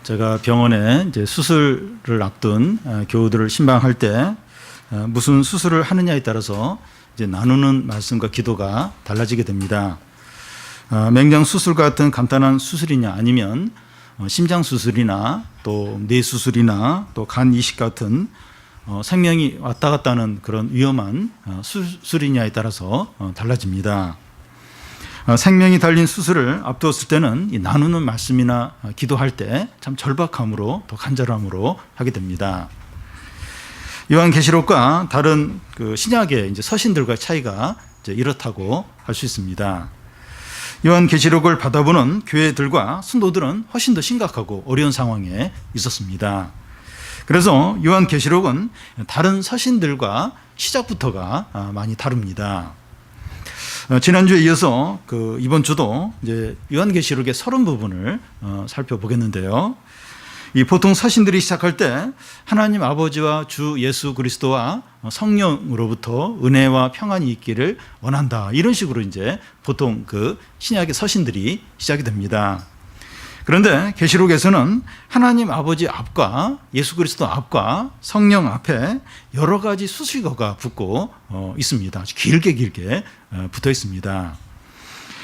제가 병원에 이제 수술을 앞둔 교우들을 신방할 때 무슨 수술을 하느냐에 따라서 이제 나누는 말씀과 기도가 달라지게 됩니다. 맹장 수술 같은 간단한 수술이냐 아니면 심장 수술이나 또 뇌 수술이나 또 간 이식 같은 생명이 왔다 갔다 하는 그런 위험한 수술이냐에 따라서 달라집니다. 생명이 달린 수술을 앞두었을 때는 이 나누는 말씀이나 기도할 때 참 절박함으로 또 간절함으로 하게 됩니다. 요한계시록과 다른 그 신약의 이제 서신들과의 차이가 이제 이렇다고 할 수 있습니다. 요한계시록을 받아보는 교회들과 순도들은 훨씬 더 심각하고 어려운 상황에 있었습니다. 그래서 요한계시록은 다른 서신들과 시작부터가 많이 다릅니다. 지난주에 이어서 이번 주도 이제 요한계시록의 서론 부분을 살펴보겠는데요. 이 보통 서신들이 시작할 때 하나님 아버지와 주 예수 그리스도와 성령으로부터 은혜와 평안이 있기를 원한다, 이런 식으로 이제 보통 그 신약의 서신들이 시작이 됩니다. 그런데 계시록에서는 하나님 아버지 앞과 예수 그리스도 앞과 성령 앞에 여러 가지 수식어가 붙고 있습니다. 아주 길게 붙어 있습니다.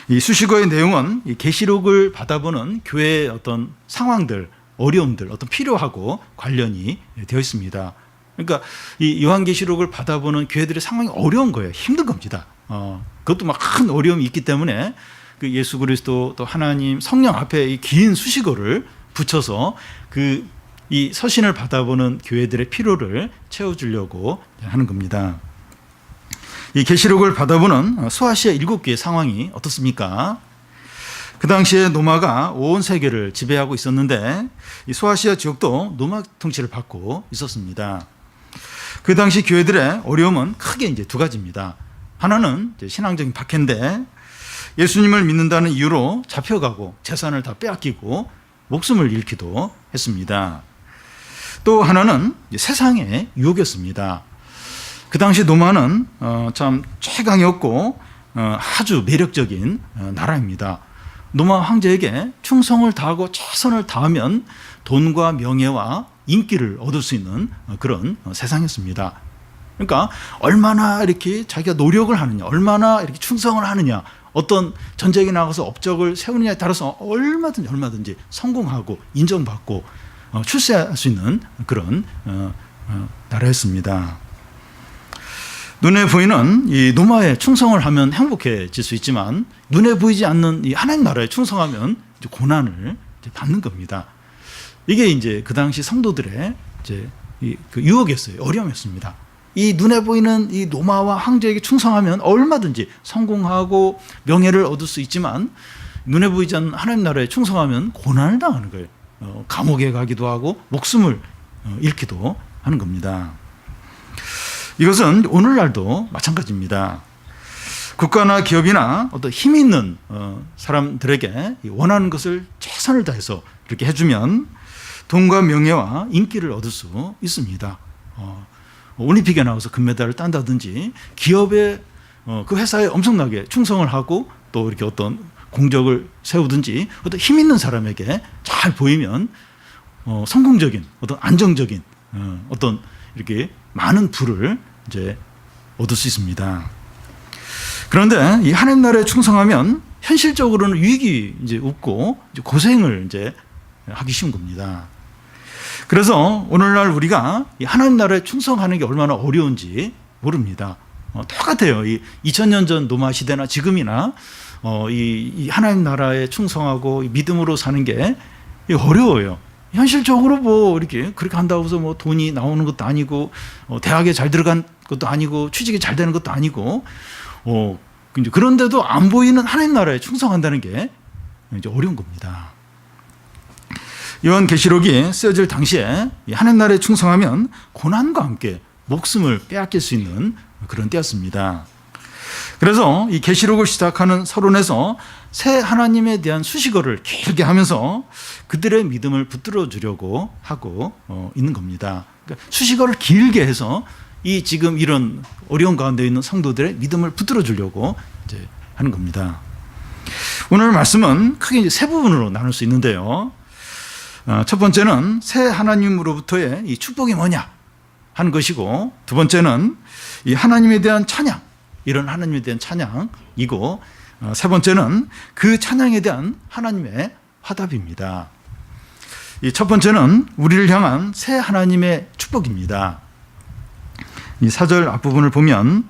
이 수식어의 내용은 이 계시록을 받아보는 교회의 어떤 상황들, 어려움들, 어떤 필요하고 관련이 되어 있습니다. 그러니까 이 요한계시록을 받아보는 교회들의 상황이 어려운 거예요. 힘든 겁니다. 그것도 막 큰 어려움이 있기 때문에 그 예수 그리스도 또 하나님 성령 앞에 이 긴 수식어를 붙여서 이 서신을 받아보는 교회들의 필요를 채워주려고 하는 겁니다. 이 계시록을 받아보는 소아시아 7개의 상황이 어떻습니까? 그 당시에 로마가 온 세계를 지배하고 있었는데 이 소아시아 지역도 로마 통치를 받고 있었습니다. 그 당시 교회들의 어려움은 크게 이제 두 가지입니다. 하나는 이제 신앙적인 박해인데 예수님을 믿는다는 이유로 잡혀가고 재산을 다 빼앗기고 목숨을 잃기도 했습니다. 또 하나는 세상의 유혹이었습니다. 그 당시 로마는 참 최강이었고 아주 매력적인 나라입니다. 로마 황제에게 충성을 다하고 최선을 다하면 돈과 명예와 인기를 얻을 수 있는 그런 세상이었습니다. 그러니까 얼마나 이렇게 자기가 노력을 하느냐, 얼마나 이렇게 충성을 하느냐, 어떤 전쟁에 나가서 업적을 세우느냐에 따라서 얼마든지 성공하고 인정받고 출세할 수 있는 그런 나라였습니다. 눈에 보이는 이 로마에 충성을 하면 행복해질 수 있지만 눈에 보이지 않는 이 하나님 나라에 충성하면 이제 고난을 이제 받는 겁니다. 이게 이제 그 당시 성도들의 이제 그 유혹이었어요. 어려움이었습니다. 이 눈에 보이는 이 로마와 황제에게 충성하면 얼마든지 성공하고 명예를 얻을 수 있지만 눈에 보이지 않는 하나님 나라에 충성하면 고난을 당하는 거예요. 감옥에 가기도 하고 목숨을 잃기도 하는 겁니다. 이것은 오늘날도 마찬가지입니다. 국가나 기업이나 어떤 힘 있는 사람들에게 원하는 것을 최선을 다해서 이렇게 해주면 돈과 명예와 인기를 얻을 수 있습니다. 올림픽에 나가서 금메달을 딴다든지 기업에 그 회사에 엄청나게 충성을 하고 또 이렇게 어떤 공적을 세우든지 어떤 힘 있는 사람에게 잘 보이면 성공적인 어떤 안정적인 어떤 이렇게 많은 부를 이제 얻을 수 있습니다. 그런데 이 하나님 나라에 충성하면 현실적으로는 유익이 이제 없고 이제 고생을 이제 하기 쉬운 겁니다. 그래서 오늘날 우리가 이 하나님 나라에 충성하는 게 얼마나 어려운지 모릅니다. 똑같아요. 이 2000년 전 로마 시대나 지금이나 이 하나님 나라에 충성하고 믿음으로 사는 게 어려워요. 현실적으로 뭐 이렇게 그렇게 한다고 해서 뭐 돈이 나오는 것도 아니고 대학에 잘 들어간 것도 아니고 취직이 잘 되는 것도 아니고 그런데도 안 보이는 하나님 나라에 충성한다는 게 이제 어려운 겁니다. 요한계시록이 쓰여질 당시에 하나님 나라에 충성하면 고난과 함께 목숨을 빼앗길 수 있는 그런 때였습니다. 그래서 이 계시록을 시작하는 서론에서 새 하나님에 대한 수식어를 길게 하면서 그들의 믿음을 붙들어 주려고 하고 있는 겁니다. 그러니까 수식어를 길게 해서 이 지금 이런 어려운 가운데 있는 성도들의 믿음을 붙들어 주려고 이제 하는 겁니다. 오늘 말씀은 크게 이제 세 부분으로 나눌 수 있는데요. 첫 번째는 새 하나님으로부터의 이 축복이 뭐냐 하는 것이고, 두 번째는 이 하나님에 대한 찬양, 이런 하나님에 대한 찬양이고, 세 번째는 그 찬양에 대한 하나님의 화답입니다. 이 첫 번째는 우리를 향한 새 하나님의 축복입니다. 이 4절 앞부분을 보면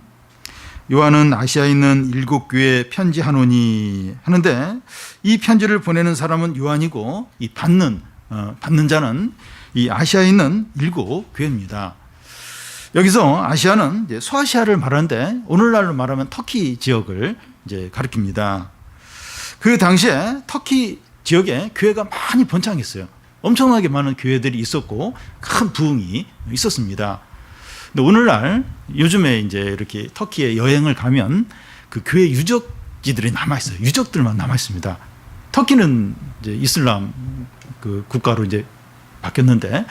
요한은 아시아에 있는 7교회에 편지하노니 하는데, 이 편지를 보내는 사람은 요한이고 이 받는 자는 이 아시아에 있는 7교회입니다. 여기서 아시아는 이제 소아시아를 말하는데, 오늘날로 말하면 터키 지역을 이제 가리킵니다. 그 당시에 터키 지역에 교회가 많이 번창했어요. 엄청나게 많은 교회들이 있었고 큰 부흥이 있었습니다. 근데 오늘날 요즘에 이제 이렇게 터키에 여행을 가면 그 교회 유적지들이 남아 있어요. 유적들만 남아 있습니다. 터키는 이제 이슬람 그 국가로 이제 바뀌었는데,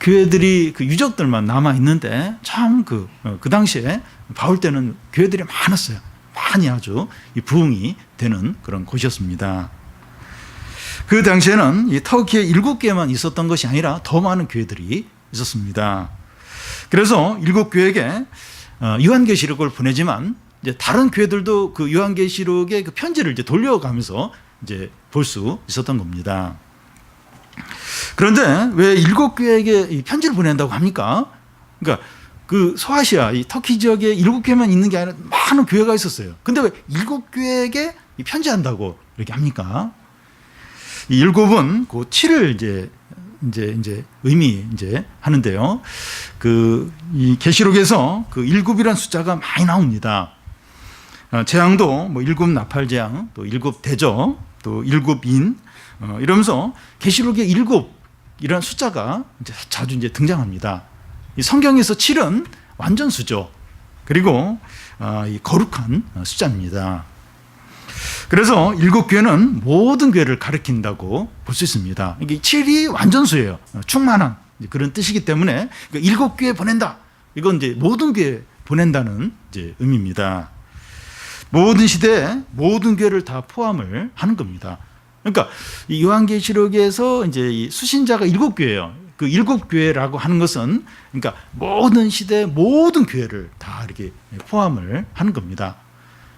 교회들이 그 유적들만 남아 있는데, 참 그 당시에 바울 때는 교회들이 많았어요. 많이 아주 이 부흥이 되는 그런 곳이었습니다. 그 당시에는 이 터키에 7개만 있었던 것이 아니라 더 많은 교회들이 있었습니다. 그래서 7교회에게 요한계시록을 보내지만, 이제 다른 교회들도 그 요한계시록의 그 편지를 이제 돌려가면서 이제 볼 수 있었던 겁니다. 그런데 왜 7교회에게 이 편지를 보낸다고 합니까? 그러니까 그 소아시아, 이 터키 지역에 7교회만 있는 게 아니라 많은 교회가 있었어요. 근데 왜 7교회에게 이 편지한다고 이렇게 합니까? 이 7은 그 7을 이제 의미 이제 하는데요. 이 계시록에서 그 7이라는 숫자가 많이 나옵니다. 재앙도 뭐 7 나팔 재앙, 또 7 대저, 또 7인, 이러면서 계시록에 7이라는 숫자가 이제 자주 이제 등장합니다. 이 성경에서 7은 완전수죠. 그리고 이 거룩한 숫자입니다. 그래서 7교회는 모든 교회를 가리킨다고 볼 수 있습니다. 이게 7이 완전수예요. 충만한 그런 뜻이기 때문에 7교회 보낸다. 이건 이제 모든 교회 보낸다는 이제 의미입니다. 모든 시대에 모든 교회를 다 포함을 하는 겁니다. 그러니까 이 요한계시록에서 이제 이 수신자가 7교회예요. 그 7교회라고 하는 것은 그러니까 모든 시대 모든 교회를 다 이렇게 포함을 하는 겁니다.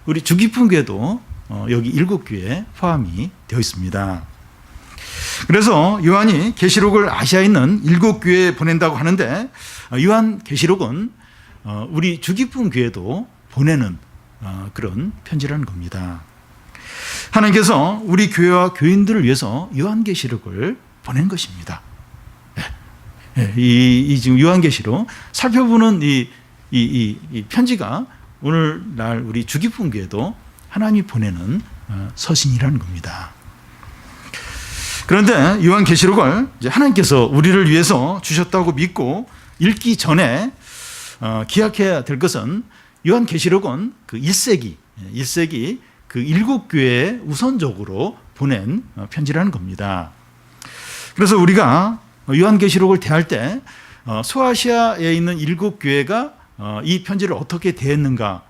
우리 주기품 교회도 여기 7교회에 포함이 되어 있습니다. 그래서 요한이 계시록을 아시아에 있는 7교회에 보낸다고 하는데, 요한계시록은 우리 주기품 교회도 보내는 그런 편지라는 겁니다. 하나님께서 우리 교회와 교인들을 위해서 요한계시록을 보낸 것입니다. 이 지금 요한계시록 살펴보는 이 편지가 오늘날 우리 주기품 교회도 하나님이 보내는 서신이라는 겁니다. 그런데 요한계시록을 이제 하나님께서 우리를 위해서 주셨다고 믿고 읽기 전에 기억해야 될 것은, 요한계시록은 그 1세기 그 7교회에 우선적으로 보낸 편지라는 겁니다. 그래서 우리가 요한계시록을 대할 때 소아시아에 있는 7교회가 이 편지를 어떻게 대했는가,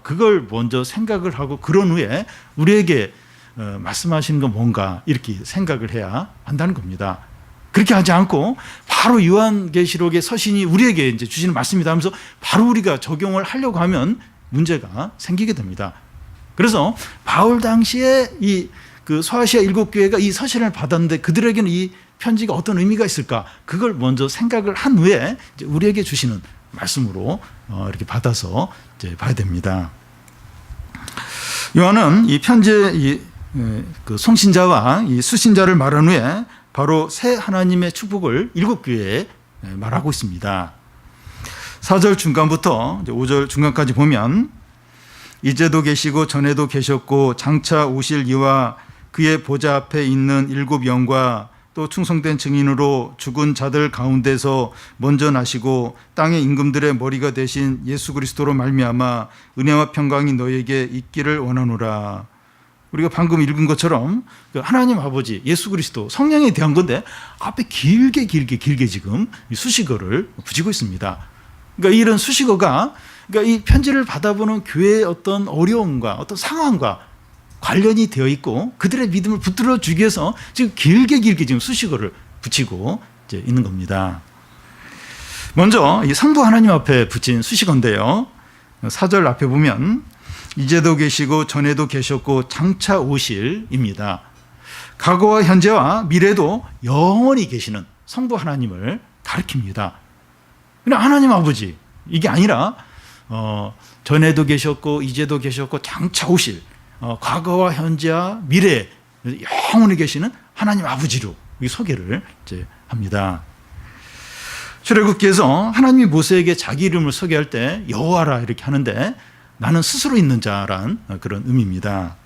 그걸 먼저 생각을 하고 그런 후에 우리에게 말씀하시는 건 뭔가 이렇게 생각을 해야 한다는 겁니다. 그렇게 하지 않고 바로 요한계시록의 서신이 우리에게 이제 주시는 말씀이다 하면서 바로 우리가 적용을 하려고 하면 문제가 생기게 됩니다. 그래서 바울 당시에 그 소아시아 7교회가 이 서신을 받았는데 그들에게는 이 편지가 어떤 의미가 있을까, 그걸 먼저 생각을 한 후에 이제 우리에게 주시는 말씀으로 이렇게 받아서 이제 봐야 됩니다. 요한은 이 편지의 그 송신자와 이 수신자를 말한 후에 바로 새 하나님의 축복을 7교회에 말하고 있습니다. 4절 중간부터 5절 중간까지 보면, 이제도 계시고 전에도 계셨고 장차 오실 이와 그의 보좌 앞에 있는 7 영과 또 충성된 증인으로 죽은 자들 가운데서 먼저 나시고 땅의 임금들의 머리가 되신 예수 그리스도로 말미암아 은혜와 평강이 너에게 있기를 원하노라. 우리가 방금 읽은 것처럼 하나님 아버지 예수 그리스도 성령에 대한 건데 앞에 길게 지금 수식어를 붙이고 있습니다. 그러니까 이런 수식어가, 그러니까 이 편지를 받아보는 교회의 어떤 어려움과 어떤 상황과 관련이 되어 있고 그들의 믿음을 붙들어 주기 위해서 지금 길게 지금 수식어를 붙이고 이제 있는 겁니다. 먼저 이 성부 하나님 앞에 붙인 수식어인데요. 4절 앞에 보면 이제도 계시고 전에도 계셨고 장차 오실입니다. 과거와 현재와 미래도 영원히 계시는 성부 하나님을 가리킵니다. 그냥 하나님 아버지 이게 아니라 전에도 계셨고 이제도 계셨고 장차 오실 과거와 현재와 미래 영원히 계시는 하나님 아버지로 이 소개를 이제 합니다. 출애굽기에서 하나님이 모세에게 자기 이름을 소개할 때 여호와라 이렇게 하는데 나는 스스로 있는 자란 그런 의미입니다.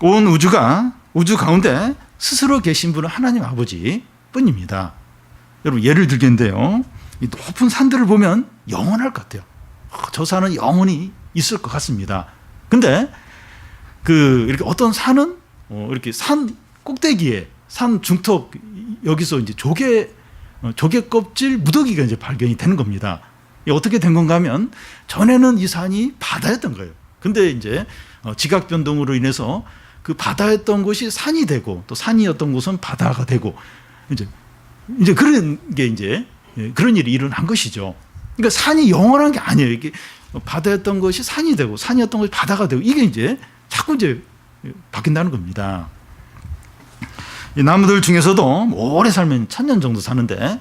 온 우주 가운데 스스로 계신 분은 하나님 아버지 뿐입니다. 여러분 예를 들겠는데요. 이 높은 산들을 보면 영원할 것 같아요. 저 산은 영원히 있을 것 같습니다. 근데 이렇게 어떤 산은 이렇게 산 꼭대기에 산 중턱 여기서 이제 조개 껍질 무더기가 이제 발견이 되는 겁니다. 어떻게 된 건가 하면 전에는 이 산이 바다였던 거예요. 근데 이제 지각 변동으로 인해서 그 바다였던 곳이 산이 되고 또 산이었던 곳은 바다가 되고 이제 그런 게 이제 그런 일이 일어난 것이죠. 그러니까 산이 영원한 게 아니에요. 이게 바다였던 것이 산이 되고 산이었던 것이 바다가 되고 이게 이제 자꾸 이제 바뀐다는 겁니다. 이 나무들 중에서도 오래 살면 1000년 정도 사는데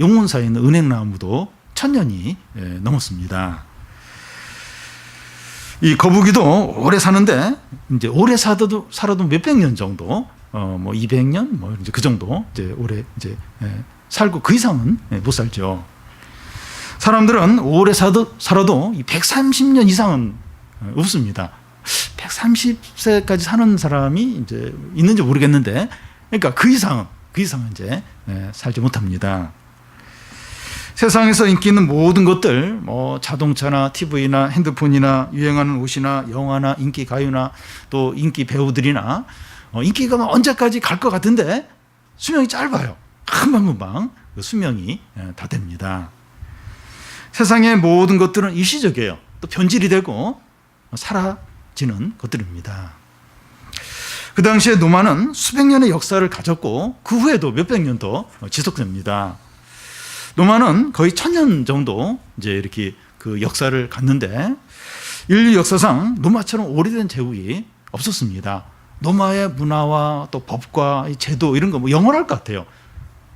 용문사에 있는 은행나무도 1000년이 넘었습니다. 이 거북이도 오래 사는데 이제 오래 살아도 몇백 년 정도, 뭐 200년 뭐 이제 그 정도 이제 오래 이제 살고 그 이상은 못 살죠. 사람들은 오래 살아도 130년 이상은 없습니다. 130세까지 사는 사람이 이제 있는지 모르겠는데, 그러니까 그 이상은 이제 살지 못합니다. 세상에서 인기 있는 모든 것들, 뭐 자동차나 TV나 핸드폰이나 유행하는 옷이나 영화나 인기 가요나 또 인기 배우들이나 인기가 언제까지 갈 것 같은데 수명이 짧아요. 금방 그 수명이 다 됩니다. 세상의 모든 것들은 일시적이에요. 또 변질이 되고 사라지는 것들입니다. 그 당시에 노마는 수백 년의 역사를 가졌고 그 후에도 몇백 년 더 지속됩니다. 노마는 거의 1000년 정도 이제 이렇게 그 역사를 갖는데 인류 역사상 노마처럼 오래된 제국이 없었습니다. 노마의 문화와 또 법과 제도 이런 거 뭐 영원할 것 같아요.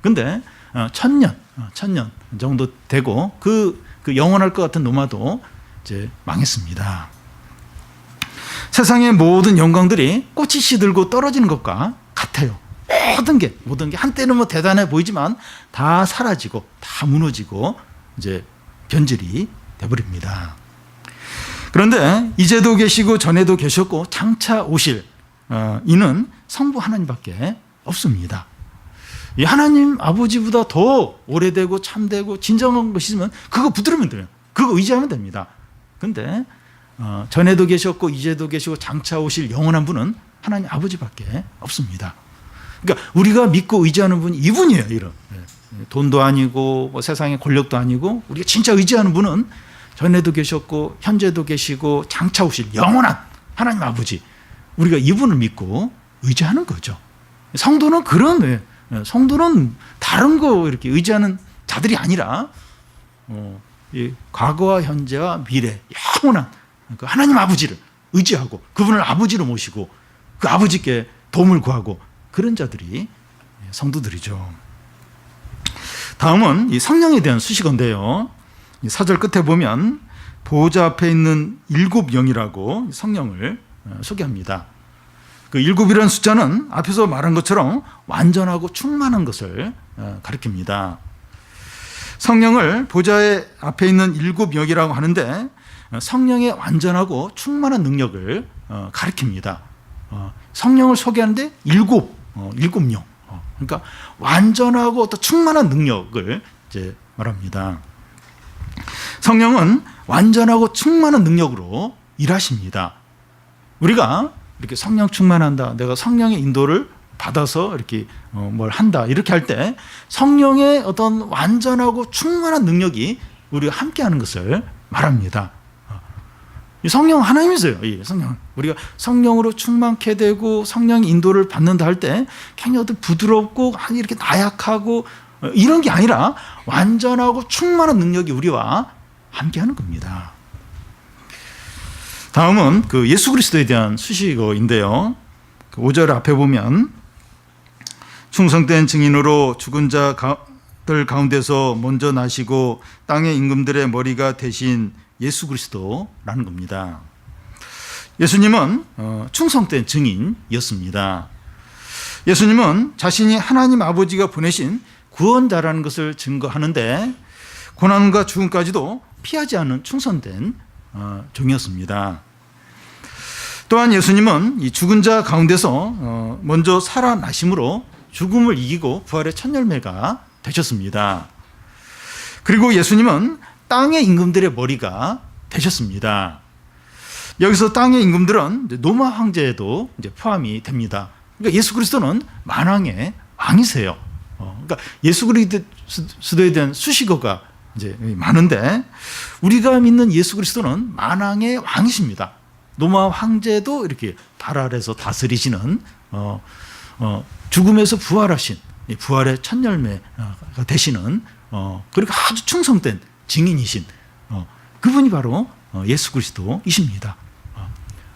근데 1000년 정도 되고 그 영원할 것 같은 노마도 이제 망했습니다. 세상의 모든 영광들이 꽃이 시들고 떨어지는 것과 같아요. 모든 게 한때는 뭐 대단해 보이지만 다 사라지고 다 무너지고 이제 변질이 돼버립니다. 그런데 이제도 계시고 전에도 계셨고 장차 오실 이는 성부 하나님밖에 없습니다. 이 하나님 아버지보다 더 오래되고 참되고 진정한 것이 있으면 그거 붙들으면 돼요. 그거 의지하면 됩니다. 그런데 전에도 계셨고 이제도 계시고 장차 오실 영원한 분은 하나님 아버지밖에 없습니다. 그러니까 우리가 믿고 의지하는 분이 이분이에요. 이런 돈도 아니고 뭐 세상의 권력도 아니고 우리가 진짜 의지하는 분은 전에도 계셨고 현재도 계시고 장차 오실 영원한 하나님 아버지, 우리가 이분을 믿고 의지하는 거죠. 성도는 성도는 다른 거 이렇게 의지하는 자들이 아니라 이 과거와 현재와 미래 영원한 그 하나님 아버지를 의지하고 그분을 아버지로 모시고 그 아버지께 도움을 구하고 그런 자들이 성도들이죠. 다음은 이 성령에 대한 수식어인데요. 4절 끝에 보면 보호자 앞에 있는 7영이라고 성령을 소개합니다. 그 7이라는 숫자는 앞에서 말한 것처럼 완전하고 충만한 것을 가리킵니다. 성령을 보좌의 앞에 있는 7영이라고 하는데 성령의 완전하고 충만한 능력을 가리킵니다. 성령을 소개하는데 7명. 그러니까 완전하고 또 충만한 능력을 이제 말합니다. 성령은 완전하고 충만한 능력으로 일하십니다. 우리가 이렇게 성령 충만한다, 내가 성령의 인도를 받아서 이렇게 뭘 한다 이렇게 할 때 성령의 어떤 완전하고 충만한 능력이 우리가 함께하는 것을 말합니다. 이 성령 하나님이세요. 이 성령. 우리가 성령으로 충만케 되고 성령 인도를 받는다 할 때 굉장히 부드럽고 이렇게 나약하고 이런 게 아니라 완전하고 충만한 능력이 우리와 함께하는 겁니다. 다음은 그 예수 그리스도에 대한 수식어인데요. 5절 앞에 보면 충성된 증인으로 죽은 자들 가운데서 먼저 나시고 땅의 임금들의 머리가 되신 예수 그리스도라는 겁니다. 예수님은 충성된 증인이었습니다. 예수님은 자신이 하나님 아버지가 보내신 구원자라는 것을 증거하는데 고난과 죽음까지도 피하지 않는 충성된 종이었습니다. 또한 예수님은 이 죽은 자 가운데서 먼저 살아나심으로 죽음을 이기고 부활의 첫 열매가 되셨습니다. 그리고 예수님은 땅의 임금들의 머리가 되셨습니다. 여기서 땅의 임금들은 로마 황제에도 이제 포함이 됩니다. 그러니까 예수 그리스도는 만왕의 왕이세요. 그러니까 예수 그리스도에 대한 수식어가 이제 많은데 우리가 믿는 예수 그리스도는 만왕의 왕이십니다. 로마 황제도 이렇게 발 아래서 다스리시는 죽음에서 부활하신 부활의 첫 열매가 되시는 그리고 아주 충성된 증인이신 그분이 바로 예수 그리스도이십니다.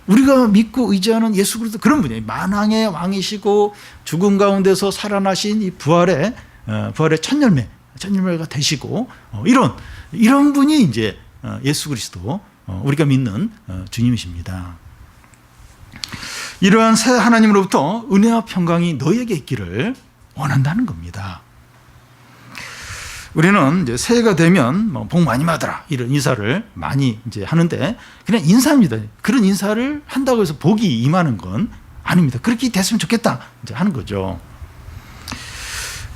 우리가 믿고 의지하는 예수 그리스도 그런 분이에요. 만왕의 왕이시고 죽음 가운데서 살아나신 이 부활의 첫 열매가 되시고 이런 분이 이제 예수 그리스도 우리가 믿는 주님이십니다. 이러한 새 하나님으로부터 은혜와 평강이 너에게 있기를 원한다는 겁니다. 우리는 이제 새해가 되면 복 많이 받아라 이런 인사를 많이 이제 하는데 그냥 인사입니다. 그런 인사를 한다고 해서 복이 임하는 건 아닙니다. 그렇게 됐으면 좋겠다 이제 하는 거죠.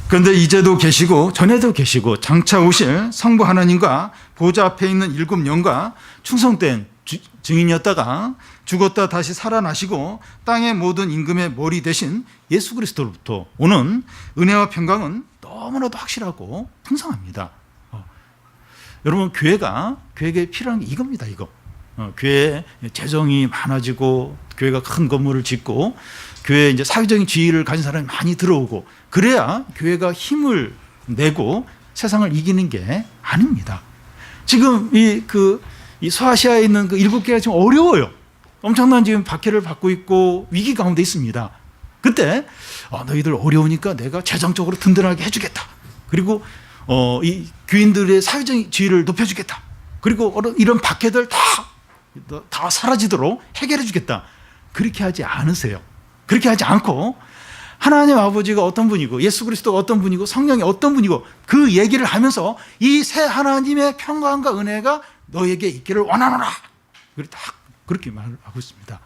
그런데 이제도 계시고 전에도 계시고 장차 오실 성부 하나님과 보좌 앞에 있는 7영과 충성된 증인이었다가 죽었다 다시 살아나시고 땅의 모든 임금의 머리 대신 예수 그리스도로부터 오는 은혜와 평강은 너무나도 확실하고 풍성합니다. 여러분 교회에게 필요한 게 이겁니다. 이거 교회에 재정이 많아지고 교회가 큰 건물을 짓고 교회에 이제 사회적인 지위를 가진 사람이 많이 들어오고 그래야 교회가 힘을 내고 세상을 이기는 게 아닙니다. 지금 이 소아시아에 있는 그 7개가 지금 어려워요. 엄청난 지금 박해를 받고 있고 위기 가운데 있습니다. 그때 너희들 어려우니까 내가 재정적으로 든든하게 해주겠다. 그리고 이 교인들의 사회적인 지위를 높여주겠다. 그리고 이런 박해들 다 사라지도록 해결해주겠다. 그렇게 하지 않으세요. 그렇게 하지 않고 하나님 아버지가 어떤 분이고 예수 그리스도가 어떤 분이고 성령이 어떤 분이고 그 얘기를 하면서 이 새 하나님의 평강과 은혜가 너에게 있기를 원하노라. 그렇게 말하고 있습니다.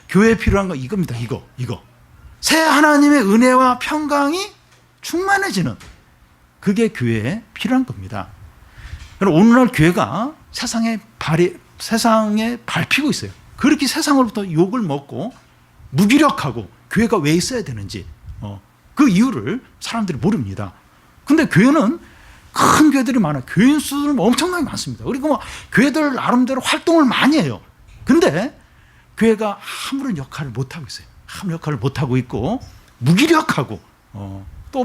교회에 필요한 건 이겁니다. 이거. 새 하나님의 은혜와 평강이 충만해지는 그게 교회에 필요한 겁니다. 오늘날 교회가 세상에 밟히고 있어요. 그렇게 세상으로부터 욕을 먹고 무기력하고 교회가 왜 있어야 되는지 그 이유를 사람들이 모릅니다. 근데 교회는 큰 교회들이 많아요. 교인 수는 엄청나게 많습니다. 그리고 교회들 나름대로 활동을 많이 해요. 근데 교회가 아무런 역할을 못하고 있어요. 아무런 역할을 못하고 있고 무기력하고 또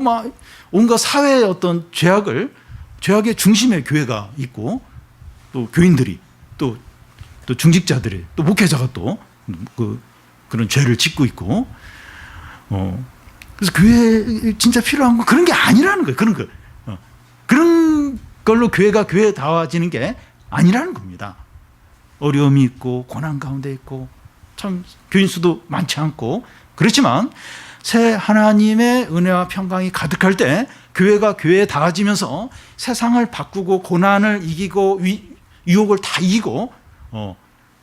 온갖 사회의 어떤 죄악의 중심에 교회가 있고 또 교인들이 또 중직자들이 또 목회자가 또 그런 죄를 짓고 있고 그래서 교회에 진짜 필요한 건 그런 게 아니라는 거예요. 그런 걸로 교회가 교회다워지는 게 아니라는 겁니다. 어려움이 있고 고난 가운데 있고 참 교인 수도 많지 않고 그렇지만 새 하나님의 은혜와 평강이 가득할 때 교회가 교회에 닿아지면서 세상을 바꾸고 고난을 이기고 유혹을 다 이기고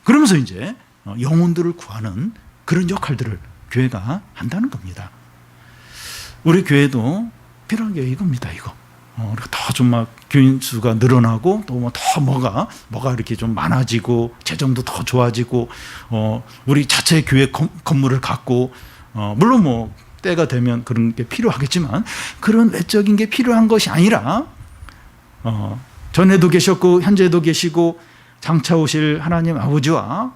그러면서 이제 영혼들을 구하는 그런 역할들을 교회가 한다는 겁니다. 우리 교회도 필요한 게 이겁니다. 이거. 더 좀 교인 수가 늘어나고 또 더 뭐가 이렇게 좀 많아지고 재정도 더 좋아지고 우리 자체 교회 건물을 갖고 물론 때가 되면 그런 게 필요하겠지만 그런 외적인 게 필요한 것이 아니라 전에도 계셨고 현재도 계시고 장차 오실 하나님 아버지와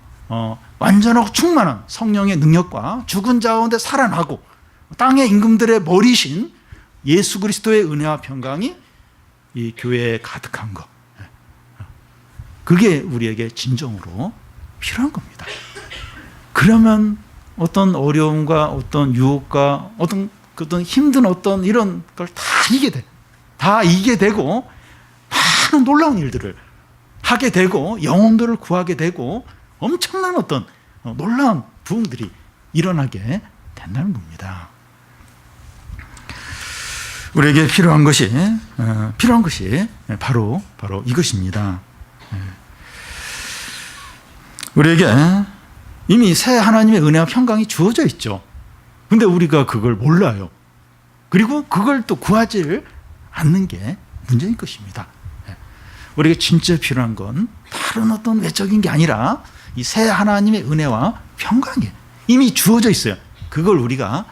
완전하고 충만한 성령의 능력과 죽은 자 가운데 살아나고 땅의 임금들의 머리신 예수 그리스도의 은혜와 평강이 이 교회에 가득한 것, 그게 우리에게 진정으로 필요한 겁니다. 그러면 어떤 어려움과 어떤 유혹과 어떤 힘든 어떤 이런 걸 다 이기게 돼. 다 이기게 되고 많은 놀라운 일들을 하게 되고 영혼들을 구하게 되고 엄청난 어떤 놀라운 부흥들이 일어나게 된다는 겁니다. 우리에게 필요한 것이 바로 이것입니다. 우리에게 이미 새 하나님의 은혜와 평강이 주어져 있죠. 근데 우리가 그걸 몰라요. 그리고 그걸 또 구하지를 않는 게 문제인 것입니다. 우리에게 진짜 필요한 건 다른 어떤 외적인 게 아니라 이 새 하나님의 은혜와 평강이 이미 주어져 있어요. 그걸 우리가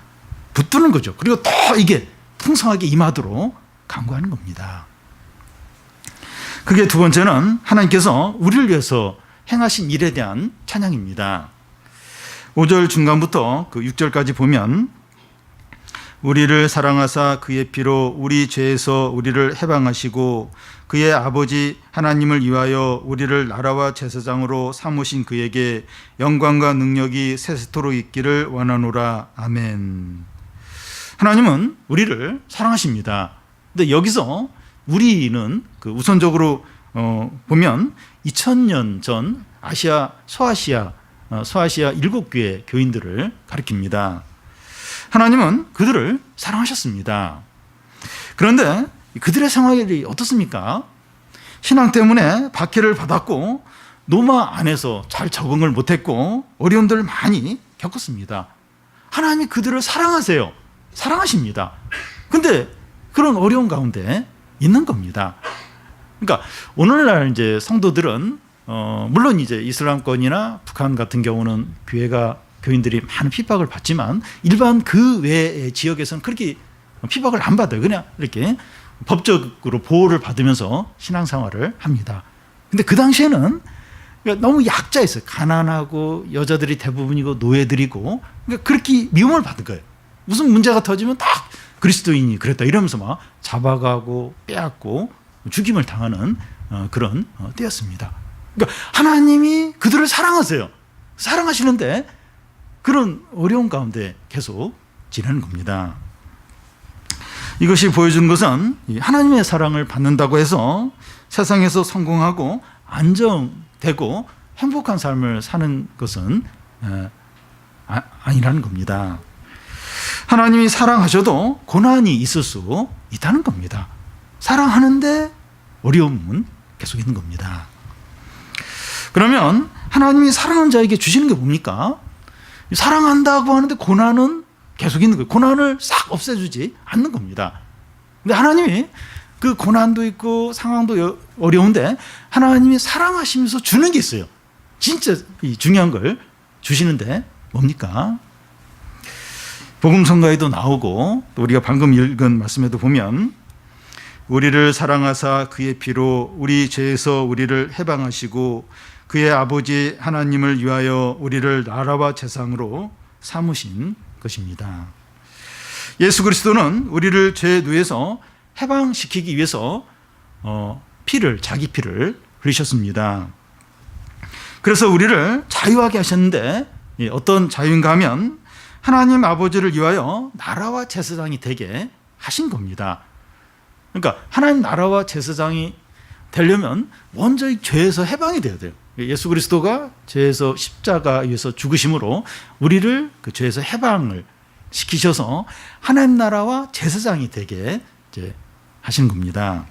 붙드는 거죠. 그리고 더 이게 풍성하게 임하도록 간구하는 겁니다. 그게 두 번째는 하나님께서 우리를 위해서 행하신 일에 대한 찬양입니다. 5절 중간부터 그 6절까지 보면 우리를 사랑하사 그의 피로 우리 죄에서 우리를 해방하시고 그의 아버지 하나님을 위하여 우리를 나라와 제사장으로 삼으신 그에게 영광과 능력이 세세토록 있기를 원하노라. 아멘. 하나님은 우리를 사랑하십니다. 근데 여기서 우리는 그 우선적으로 보면 2000년 전 소아시아 7교회 교인들을 가리킵니다. 하나님은 그들을 사랑하셨습니다. 그런데 그들의 생활이 어떻습니까? 신앙 때문에 박해를 받았고 노마 안에서 잘 적응을 못했고 어려움들을 많이 겪었습니다. 하나님이 그들을 사랑하세요. 사랑하십니다. 근데 그런 어려움 가운데 있는 겁니다. 그러니까 오늘날 이제 성도들은 물론 이제 이슬람권이나 북한 같은 경우는 교인들이 많은 핍박을 받지만 일반 그 외의 지역에서는 그렇게 핍박을 안 받아요. 그냥 이렇게 법적으로 보호를 받으면서 신앙생활을 합니다. 근데 그 당시에는 너무 약자였어요. 가난하고 여자들이 대부분이고 노예들이고 그러니까 그렇게 미움을 받은 거예요. 무슨 문제가 터지면 딱 그리스도인이 그랬다 이러면서 막 잡아가고 빼앗고 죽임을 당하는 그런 때였습니다. 그러니까 하나님이 그들을 사랑하세요. 사랑하시는데 그런 어려운 가운데 계속 지내는 겁니다. 이것이 보여준 것은 하나님의 사랑을 받는다고 해서 세상에서 성공하고 안정되고 행복한 삶을 사는 것은 아니라는 겁니다. 하나님이 사랑하셔도 고난이 있을 수 있다는 겁니다. 사랑하는데 어려움은 계속 있는 겁니다. 그러면 하나님이 사랑하는 자에게 주시는 게 뭡니까? 사랑한다고 하는데 고난은 계속 있는 거예요. 고난을 싹 없애주지 않는 겁니다. 근데 하나님이 그 고난도 있고 상황도 어려운데 하나님이 사랑하시면서 주는 게 있어요. 진짜 중요한 걸 주시는데 뭡니까? 복음성가에도 나오고 또 우리가 방금 읽은 말씀에도 보면 우리를 사랑하사 그의 피로 우리 죄에서 우리를 해방하시고 그의 아버지 하나님을 위하여 우리를 나라와 제사장으로 삼으신 것입니다. 예수 그리스도는 우리를 죄의 누에서 해방시키기 위해서 자기 피를 흘리셨습니다. 그래서 우리를 자유하게 하셨는데 어떤 자유인가 하면 하나님 아버지를 위하여 나라와 제사장이 되게 하신 겁니다. 그러니까 하나님 나라와 제사장이 되려면 먼저 이 죄에서 해방이 돼야 돼요. 예수 그리스도가 죄에서 십자가 위에서 죽으심으로 우리를 그 죄에서 해방을 시키셔서 하나님 나라와 제사장이 되게 이제 하신 겁니다.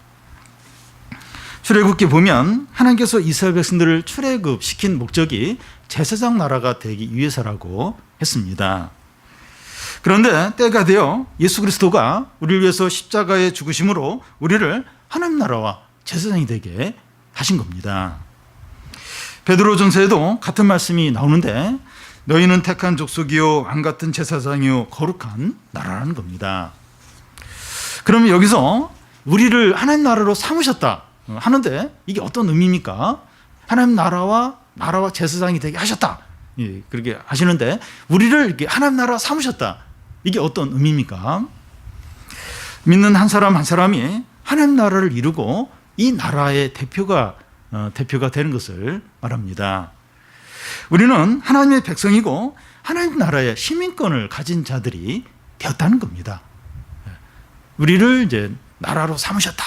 출애굽기 보면 하나님께서 이스라엘 백성들을 출애굽시킨 목적이 제사장 나라가 되기 위해서라고 했습니다. 그런데 때가 되어 예수 그리스도가 우리를 위해서 십자가에 죽으심으로 우리를 하나님 나라와 제사장이 되게 하신 겁니다. 베드로전서에도 같은 말씀이 나오는데 너희는 택한 족속이요 왕 같은 제사장이요 거룩한 나라라는 겁니다. 그러면 여기서 우리를 하나님 나라로 삼으셨다 하는데 이게 어떤 의미입니까? 하나님 나라와 제사장이 되게 하셨다. 예, 그렇게 하시는데 우리를 이렇게 하나님 나라 삼으셨다. 이게 어떤 의미입니까? 믿는 한 사람 한 사람이 하나님 나라를 이루고 이 나라의 대표가 되는 것을 말합니다. 우리는 하나님의 백성이고 하나님 나라의 시민권을 가진 자들이 되었다는 겁니다. 우리를 이제 나라로 삼으셨다.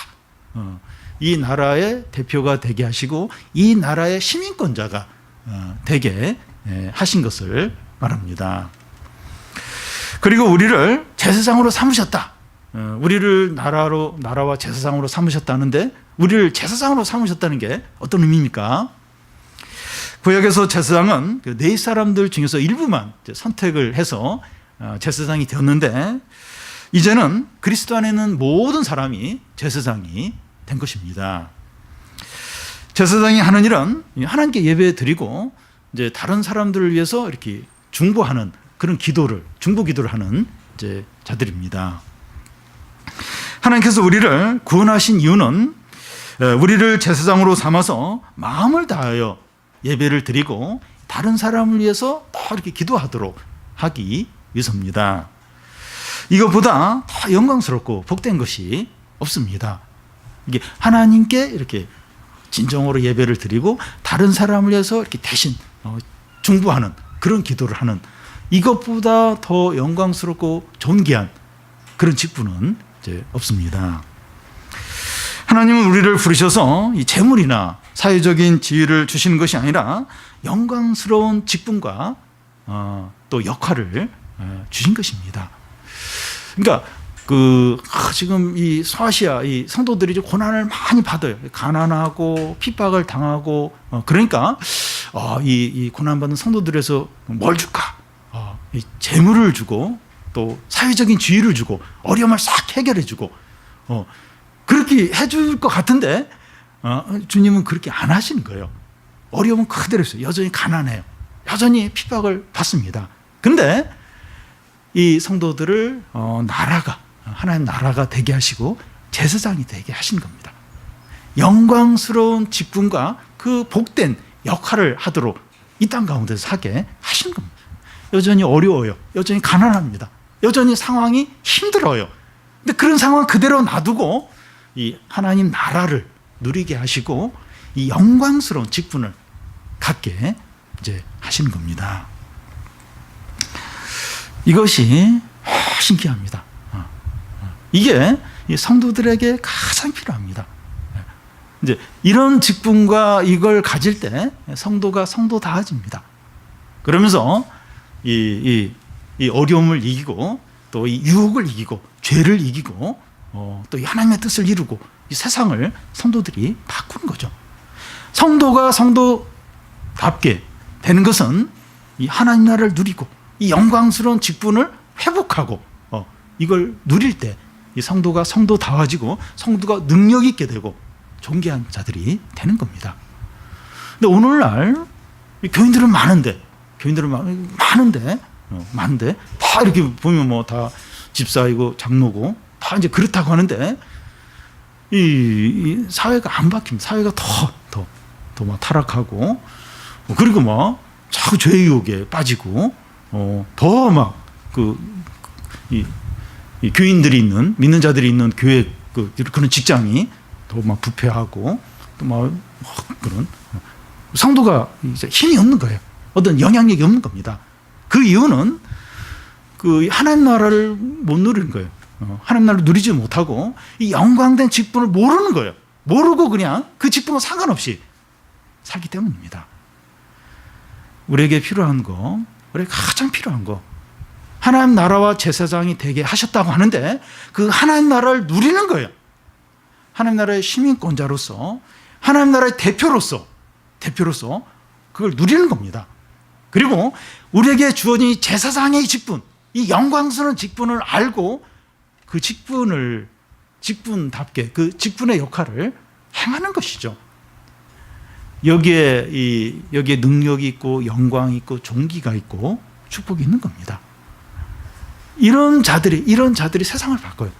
이 나라의 대표가 되게 하시고 이 나라의 시민권자가 되게 하신 것을 말합니다. 그리고 우리를 제사장으로 삼으셨다. 우리를 나라와 제사장으로 삼으셨다는데 우리를 제사장으로 삼으셨다는 게 어떤 의미입니까? 구약에서 제사장은 네 사람들 중에서 일부만 선택을 해서 제사장이 되었는데 이제는 그리스도 안에 있는 모든 사람이 제사장이 된 것입니다. 제사장이 하는 일은 하나님께 예배 드리고 이제 다른 사람들을 위해서 이렇게 중보하는 그런 중보 기도를 하는 이제 자들입니다. 하나님께서 우리를 구원하신 이유는 우리를 제사장으로 삼아서 마음을 다하여 예배를 드리고 다른 사람을 위해서 더 이렇게 기도하도록 하기 위해서입니다. 이것보다 더 영광스럽고 복된 것이 없습니다. 이게 하나님께 이렇게 진정으로 예배를 드리고 다른 사람을 위해서 이렇게 대신 중보하는 그런 기도를 하는 이것보다 더 영광스럽고 존귀한 그런 직분은 이제 없습니다. 하나님은 우리를 부르셔서 이 재물이나 사회적인 지위를 주시는 것이 아니라 영광스러운 직분과 또 역할을 주신 것입니다. 그러니까 지금 이 소아시아 이 성도들이 고난을 많이 받아요. 가난하고 핍박을 당하고 그러니까 이 고난받는 성도들에서 뭘 줄까? 이 재물을 주고 또 사회적인 지위를 주고 어려움을 싹 해결해주고 그렇게 해줄 것 같은데 주님은 그렇게 안 하시는 거예요. 어려움은 그대로 있어요. 여전히 가난해요. 여전히 핍박을 받습니다. 그런데 이 성도들을 하나님 나라가 되게 하시고 제사장이 되게 하신 겁니다. 영광스러운 직분과 그 복된 역할을 하도록 이 땅 가운데서 하게 하신 겁니다. 여전히 어려워요. 여전히 가난합니다. 여전히 상황이 힘들어요. 근데 그런 상황 그대로 놔두고 이 하나님 나라를 누리게 하시고 이 영광스러운 직분을 갖게 이제 하시는 겁니다. 이것이 신기합니다. 이게 성도들에게 가장 필요합니다. 이제 이런 직분과 이걸 가질 때 성도가 성도다워집니다. 그러면서 이 어려움을 이기고 또 이 유혹을 이기고 죄를 이기고 또 이 하나님의 뜻을 이루고 이 세상을 성도들이 바꾸는 거죠. 성도가 성도답게 되는 것은 이 하나님 나라를 누리고 이 영광스러운 직분을 회복하고 이걸 누릴 때 이 성도가 성도다워지고 성도가 능력 있게 되고 존귀한 자들이 되는 겁니다. 근데 오늘날 교인들은 많은데 다 이렇게 보면 뭐 다 집사이고 장로고 다 이제 그렇다고 하는데 이 사회가 안 바뀝니다. 사회가 더 막 타락하고 그리고 막 자꾸 죄 유혹에 빠지고 더 막 이 교인들이 있는 믿는 자들이 있는 교회 그런 직장이 더 막 부패하고 또 막 그런 성도가 이제 힘이 없는 거예요. 어떤 영향력이 없는 겁니다. 그 이유는 하나님 나라를 못 누리는 거예요. 하나님 나라를 누리지 못하고 이 영광된 직분을 모르는 거예요. 모르고 그냥 그 직분과 상관없이 살기 때문입니다. 우리에게 필요한 거, 우리에게 가장 필요한 거, 하나님 나라와 제사장이 되게 하셨다고 하는데 그 하나님 나라를 누리는 거예요. 하나님 나라의 시민권자로서 하나님 나라의 대표로서 그걸 누리는 겁니다. 그리고 우리에게 주어진 이 제사장의 직분, 이 영광스러운 직분을 알고 그 직분답게 그 직분의 역할을 행하는 것이죠. 여기에 능력이 있고 영광이 있고 존귀가 있고 축복이 있는 겁니다. 이런 자들이 세상을 바꿔요.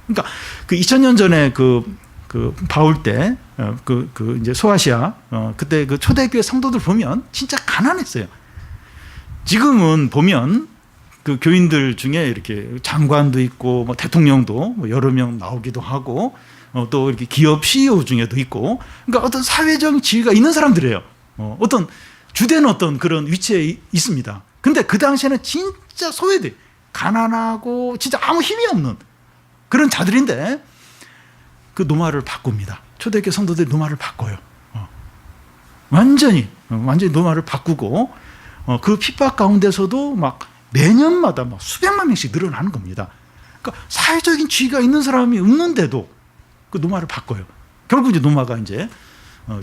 그러니까 2000년 전에 그 그 바울 때 이제 소아시아 그때 그 초대교회 성도들 보면 진짜 가난했어요. 지금은 보면 그 교인들 중에 이렇게 장관도 있고 뭐 대통령도 뭐 여러 명 나오기도 하고 또 이렇게 기업 CEO 중에도 있고, 그러니까 어떤 사회적 지위가 있는 사람들이에요. 어떤 주된 어떤 그런 위치에 있습니다. 근데 그 당시에는 진짜 소외돼, 가난하고 진짜 아무 힘이 없는 그런 자들인데 그 노마를 바꿉니다. 초대교회 성도들이 노마를 바꿔요. 완전히 노마를 바꾸고 그 핍박 가운데서도 막 매년마다 막 수백만 명씩 늘어나는 겁니다. 그러니까 사회적인 지위가 있는 사람이 없는데도 그 노마를 바꿔요. 결국 이제 노마가 이제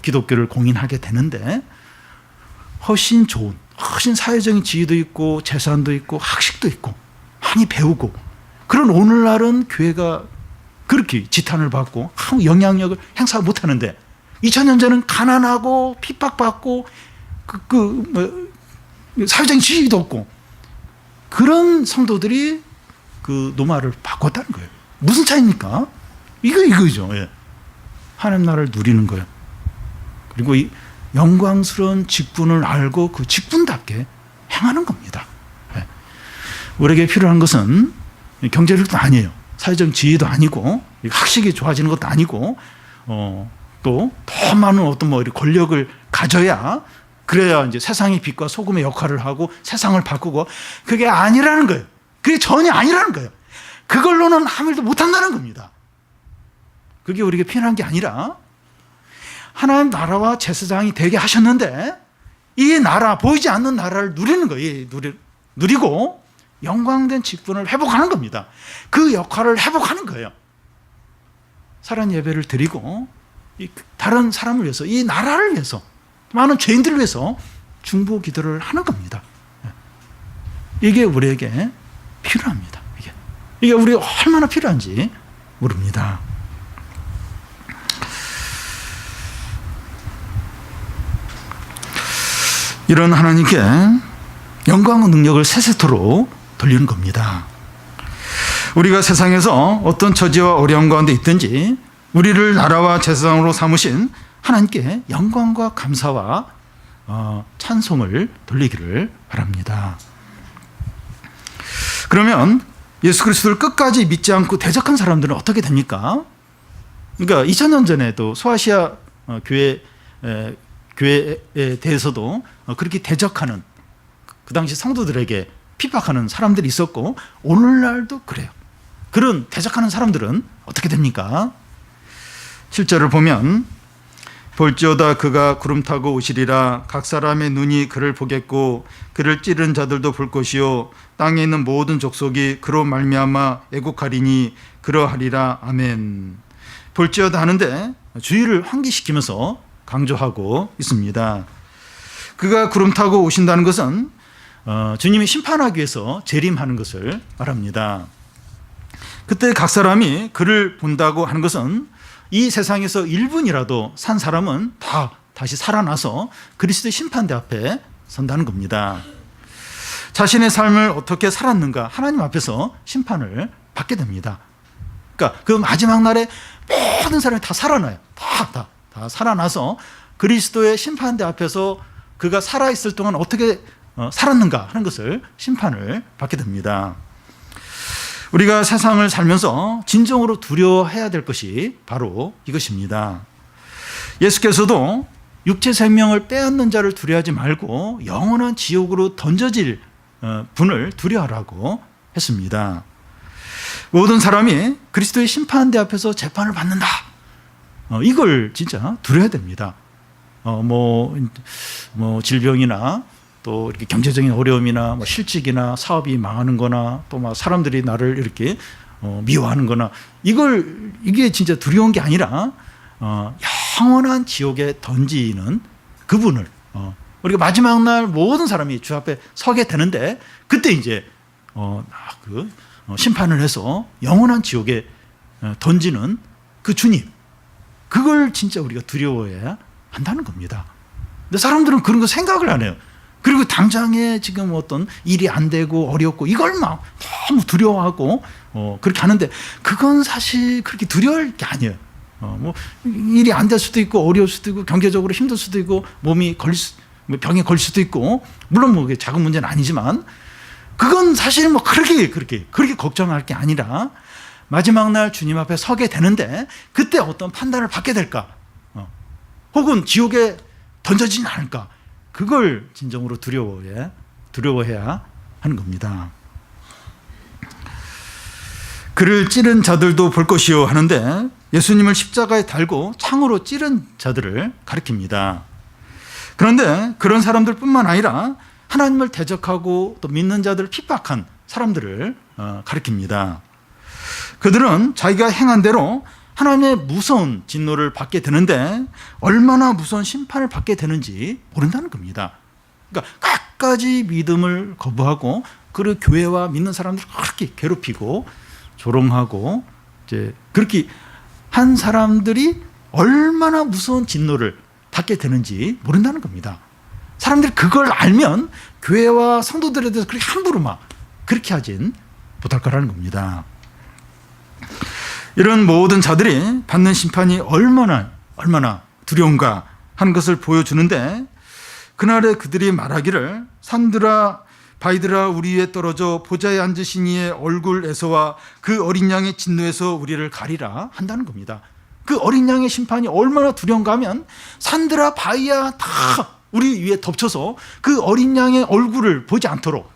기독교를 공인하게 되는데, 훨씬 좋은, 훨씬 사회적인 지위도 있고 재산도 있고 학식도 있고 많이 배우고, 그런 오늘날은 교회가 그렇게 지탄을 받고 아무 영향력을 행사 못하는데 2000년 전은 가난하고 핍박받고 사회적인 지위도 없고 그런 성도들이 그 노마를 바꿨다는 거예요. 무슨 차이입니까? 이거죠. 예. 하나님 나라를 누리는 거예요. 그리고 이 영광스러운 직분을 알고 그 직분답게 행하는 겁니다. 예. 우리에게 필요한 것은 경제력도 아니에요. 사회적 지위도 아니고 학식이 좋아지는 것도 아니고 또 더 많은 어떤 뭐 권력을 가져야, 그래야 이제 세상의 빛과 소금의 역할을 하고 세상을 바꾸고, 그게 아니라는 거예요. 그게 전혀 아니라는 거예요. 그걸로는 아무 일도 못한다는 겁니다. 그게 우리에게 필요한 게 아니라 하나님 나라와 제사장이 되게 하셨는데 이 나라, 보이지 않는 나라를 누리는 거예요. 누리고 영광된 직분을 회복하는 겁니다. 그 역할을 회복하는 거예요. 살한 예배를 드리고 다른 사람을 위해서, 이 나라를 위해서, 많은 죄인들을 위해서 중보 기도를 하는 겁니다. 이게 우리에게 필요합니다. 이게 우리가 얼마나 필요한지 모릅니다. 이런 하나님께 영광과 능력을 세세토록 돌리는 겁니다. 우리가 세상에서 어떤 처지와 어려움 가운데 있든지 우리를 나라와 제사장으로 삼으신 하나님께 영광과 감사와 찬송을 돌리기를 바랍니다. 그러면 예수 그리스도를 끝까지 믿지 않고 대적한 사람들은 어떻게 됩니까? 그러니까 2000년 전에도 소아시아 교회에 대해서도 그렇게 대적하는, 그 당시 성도들에게 핍박하는 사람들이 있었고 오늘날도 그래요. 그런 대적하는 사람들은 어떻게 됩니까? 7절을 보면 볼지어다 그가 구름 타고 오시리라. 각 사람의 눈이 그를 보겠고 그를 찌른 자들도 볼 것이요 땅에 있는 모든 족속이 그로 말미암아 애곡하리니 그러하리라. 아멘. 볼지어다 하는데 주의를 환기시키면서 강조하고 있습니다. 그가 구름 타고 오신다는 것은 주님이 심판하기 위해서 재림하는 것을 말합니다. 그때 각 사람이 그를 본다고 하는 것은 이 세상에서 1분이라도 산 사람은 다 다시 살아나서 그리스도의 심판대 앞에 선다는 겁니다. 자신의 삶을 어떻게 살았는가 하나님 앞에서 심판을 받게 됩니다. 그러니까 그 마지막 날에 모든 사람이 다 살아나요. 다 살아나서 그리스도의 심판대 앞에서 그가 살아있을 동안 어떻게 살았는가 하는 것을 심판을 받게 됩니다. 우리가 세상을 살면서 진정으로 두려워해야 될 것이 바로 이것입니다. 예수께서도 육체 생명을 빼앗는 자를 두려워하지 말고 영원한 지옥으로 던져질 분을 두려워하라고 했습니다. 모든 사람이 그리스도의 심판대 앞에서 재판을 받는다. 이걸 진짜 두려워야 됩니다. 질병이나 또 이렇게 경제적인 어려움이나 실직이나 사업이 망하는 거나 또 막 사람들이 나를 이렇게 미워하는 거나 이게 진짜 두려운 게 아니라 영원한 지옥에 던지는 그분을 우리가 마지막 날 모든 사람이 주 앞에 서게 되는데 그때 이제 심판을 해서 영원한 지옥에 던지는 그 주님, 그걸 진짜 우리가 두려워해야 한다는 겁니다. 근데 사람들은 그런 거 생각을 안 해요. 그리고 당장에 지금 어떤 일이 안 되고 어렵고 이걸 막 너무 두려워하고 그렇게 하는데 그건 사실 그렇게 두려울 게 아니에요. 뭐 일이 안 될 수도 있고 어려울 수도 있고 경제적으로 힘들 수도 있고 몸이 병에 걸릴 수도 있고 물론 뭐 작은 문제는 아니지만 그건 사실 뭐 그렇게 걱정할 게 아니라 마지막 날 주님 앞에 서게 되는데 그때 어떤 판단을 받게 될까? 혹은 지옥에 던져지진 않을까? 그걸 진정으로 두려워해야 하는 겁니다. 그를 찌른 자들도 볼 것이요 하는데 예수님을 십자가에 달고 창으로 찌른 자들을 가리킵니다. 그런데 그런 사람들뿐만 아니라 하나님을 대적하고 또 믿는 자들을 핍박한 사람들을 가리킵니다. 그들은 자기가 행한 대로 하나님의 무서운 진노를 받게 되는데 얼마나 무서운 심판을 받게 되는지 모른다는 겁니다. 그러니까 끝까지 믿음을 거부하고 그 교회와 믿는 사람들을 그렇게 괴롭히고 조롱하고 이제 그렇게 한 사람들이 얼마나 무서운 진노를 받게 되는지 모른다는 겁니다. 사람들이 그걸 알면 교회와 성도들에 대해서 그렇게 함부로 막 그렇게 하진 못할 거라는 겁니다. 이런 모든 자들이 받는 심판이 얼마나 두려운가 하는 것을 보여주는데 그날에 그들이 말하기를 산들아 바위들아 우리 위에 떨어져 보좌에 앉으신 이의 얼굴에서와 그 어린 양의 진노에서 우리를 가리라 한다는 겁니다. 그 어린 양의 심판이 얼마나 두려운가 하면 산들아 바위야 다 우리 위에 덮쳐서 그 어린 양의 얼굴을 보지 않도록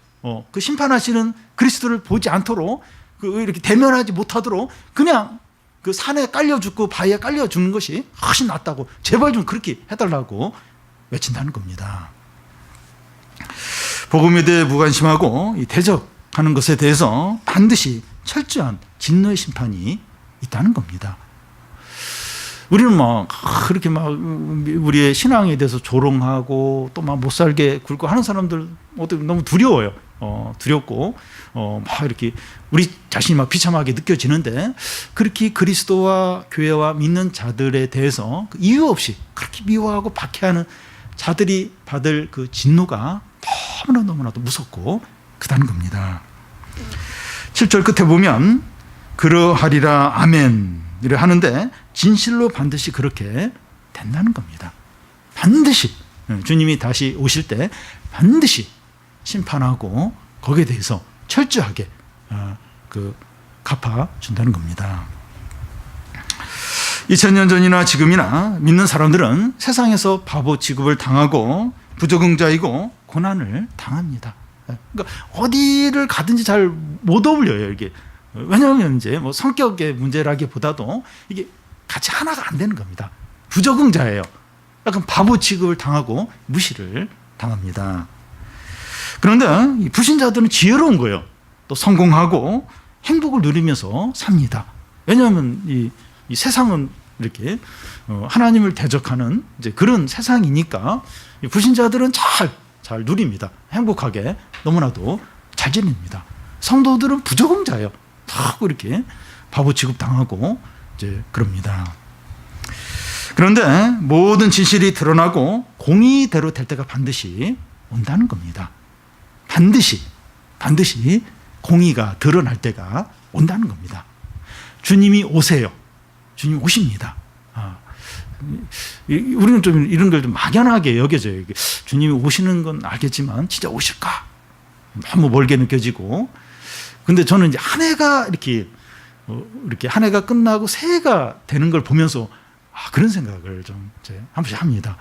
그 심판하시는 그리스도를 보지 않도록 이렇게 대면하지 못하도록 그냥 그 산에 깔려 죽고 바위에 깔려 죽는 것이 훨씬 낫다고 제발 좀 그렇게 해달라고 외친다는 겁니다. 복음에 대해 무관심하고 대적하는 것에 대해서 반드시 철저한 진노의 심판이 있다는 겁니다. 우리는 막 그렇게 막 우리의 신앙에 대해서 조롱하고 또 막 못 살게 굴고 하는 사람들 너무 두려워요. 두렵고 막 이렇게 우리 자신이 막 비참하게 느껴지는데 그렇게 그리스도와 교회와 믿는 자들에 대해서 이유 없이 그렇게 미워하고 박해하는 자들이 받을 그 진노가 너무나도 무섭고 크다는 겁니다. 7절 끝에 보면 그러하리라 아멘이라 하는데 진실로 반드시 그렇게 된다는 겁니다. 반드시 주님이 다시 오실 때 반드시 심판하고 거기에 대해서 철저하게 갚아준다는 겁니다. 2000년 전이나 지금이나 믿는 사람들은 세상에서 바보 취급을 당하고 부적응자이고 고난을 당합니다. 그러니까 어디를 가든지 잘 못 어울려요, 이게. 왜냐하면 이제 뭐 성격의 문제라기보다도 이게 같이 하나가 안 되는 겁니다. 부적응자예요. 약간 바보 취급을 당하고 무시를 당합니다. 그런데 이 불신자들은 지혜로운 거예요. 또 성공하고 행복을 누리면서 삽니다. 왜냐하면 이 세상은 이렇게 하나님을 대적하는 이제 그런 세상이니까 불신자들은 잘 누립니다. 행복하게 너무나도 잘 지냅니다. 성도들은 부적응자예요. 자꾸 이렇게 바보 취급 당하고 이제 그럽니다. 그런데 모든 진실이 드러나고 공의대로 될 때가 반드시 온다는 겁니다. 반드시 공의가 드러날 때가 온다는 겁니다. 주님이 오세요. 주님 오십니다. 우리는 좀 이런 걸 좀 막연하게 여겨져요. 주님이 오시는 건 알겠지만 진짜 오실까? 너무 멀게 느껴지고. 근데 저는 이제 한 해가 이렇게 한 해가 끝나고 새해가 되는 걸 보면서 그런 생각을 좀 이제 한 번씩 합니다.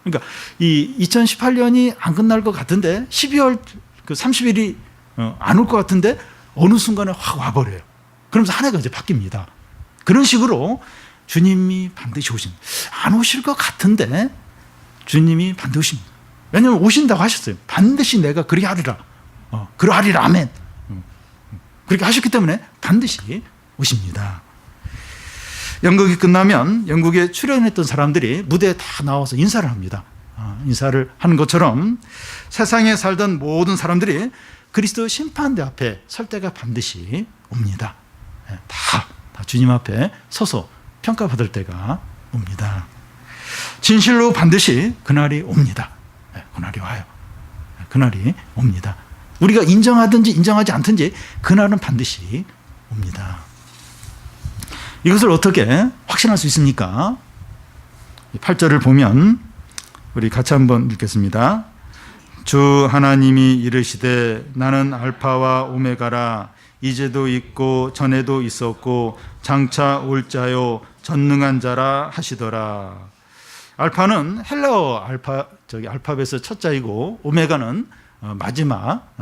그러니까 이 2018년이 안 끝날 것 같은데 12월 그 30일이 안 올 것 같은데 어느 순간에 확 와버려요. 그러면서 한 해가 이제 바뀝니다. 그런 식으로 주님이 반드시 오십니다. 안 오실 것 같은데 주님이 반드시 오십니다. 왜냐하면 오신다고 하셨어요. 반드시 내가 그렇게 하리라. 그러하리라 아멘. 그렇게 하셨기 때문에 반드시 오십니다. 연극이 끝나면 연극에 출연했던 사람들이 무대에 다 나와서 인사를 합니다. 인사를 하는 것처럼 세상에 살던 모든 사람들이 그리스도 심판대 앞에 설 때가 반드시 옵니다. 다 주님 앞에 서서 평가받을 때가 옵니다. 진실로 반드시 그날이 옵니다. 그날이 와요. 그날이 옵니다. 우리가 인정하든지 인정하지 않든지 그날은 반드시 옵니다. 이것을 어떻게 확신할 수 있습니까? 8절을 보면 우리 같이 한번 읽겠습니다. 주 하나님이 이르시되 나는 알파와 오메가라. 이제도 있고 전에도 있었고 장차 올 자요 전능한 자라 하시더라. 알파는 헬라어 알파벳의 첫 자이고 오메가는 마지막